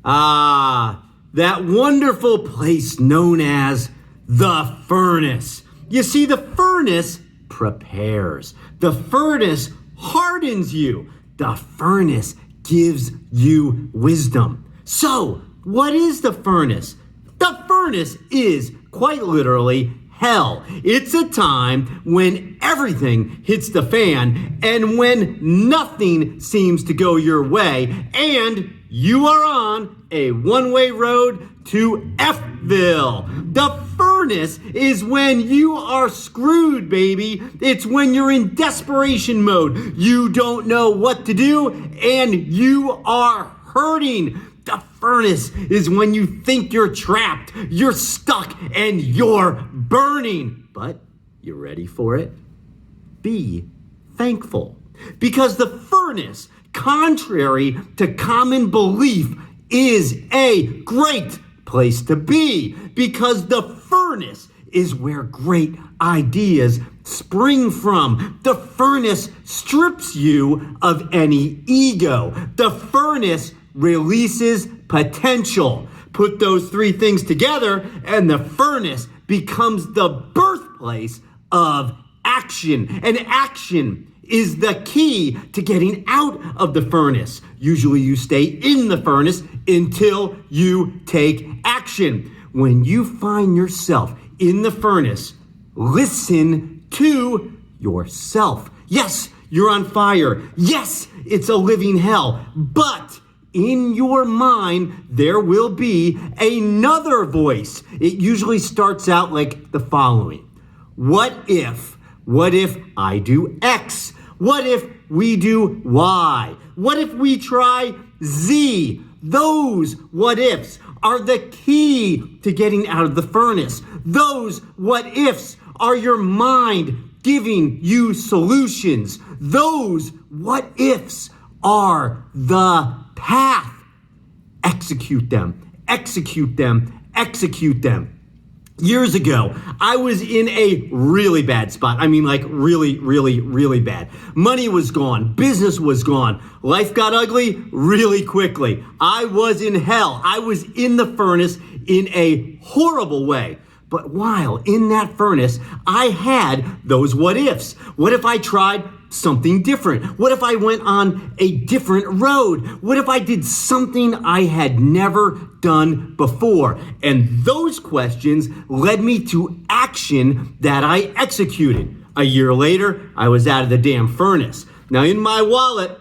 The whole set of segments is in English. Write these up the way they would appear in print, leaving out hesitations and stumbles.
That wonderful place known as the furnace. You see, the furnace prepares. The furnace hardens you. The furnace gives you wisdom. So, what is the furnace? The furnace is quite literally hell. It's a time when everything hits the fan and when nothing seems to go your way and you are on a one-way road to Fville. The furnace is when you are screwed, baby. It's when you're in desperation mode. You don't know what to do and you are hurting. The furnace is when you think you're trapped, you're stuck, and you're burning. But you ready for it? Be thankful. Because the furnace, contrary to common belief, is a great place to be. Because the furnace is where great ideas spring from. The furnace strips you of any ego. The furnace releases potential. Put those three things together and the furnace becomes the birthplace of action. And action is the key to getting out of the furnace. Usually you stay in the furnace until you take action. When you find yourself in the furnace, listen to yourself. Yes, you're on fire. Yes, it's a living hell. But in your mind, there will be another voice. It usually starts out like the following. What if I do X? What if we do Y? What if we try Z? Those what ifs are the key to getting out of the furnace. Those what ifs are your mind giving you solutions. Those what ifs are the path. Execute them, execute them, execute them. Years ago, I was in a really bad spot. I mean, like really, really, really bad. Money was gone. Business was gone. Life got ugly really quickly. I was in hell. I was in the furnace in a horrible way. But while in that furnace, I had those what ifs. What if I tried something different? What if I went on a different road? What if I did something I had never done before? And those questions led me to action that I executed. A year later, I was out of the damn furnace. Now in my wallet,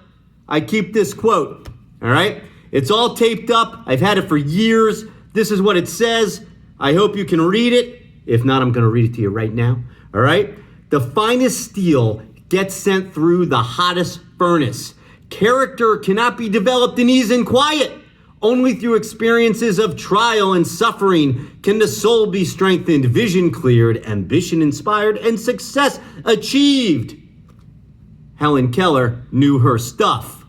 I keep this quote, all right? It's all taped up. I've had it for years. This is what it says. I hope you can read it. If not, I'm going to read it to you right now. All right? The finest steel gets sent through the hottest furnace. Character cannot be developed in ease and quiet. Only through experiences of trial and suffering can the soul be strengthened, vision cleared, ambition inspired, and success achieved. Helen Keller knew her stuff.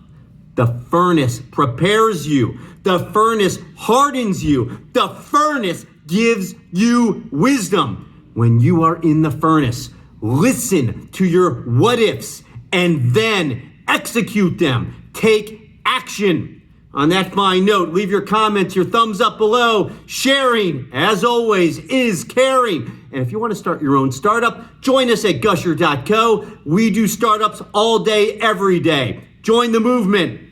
The furnace prepares you. The furnace hardens you. The furnace gives you wisdom. When you are in the furnace, listen to your what ifs and then execute them. Take action. On that fine note, leave your comments, your thumbs up below. Sharing, as always, is caring. And if you want to start your own startup, join us at gusher.co. We do startups all day, every day. Join the movement.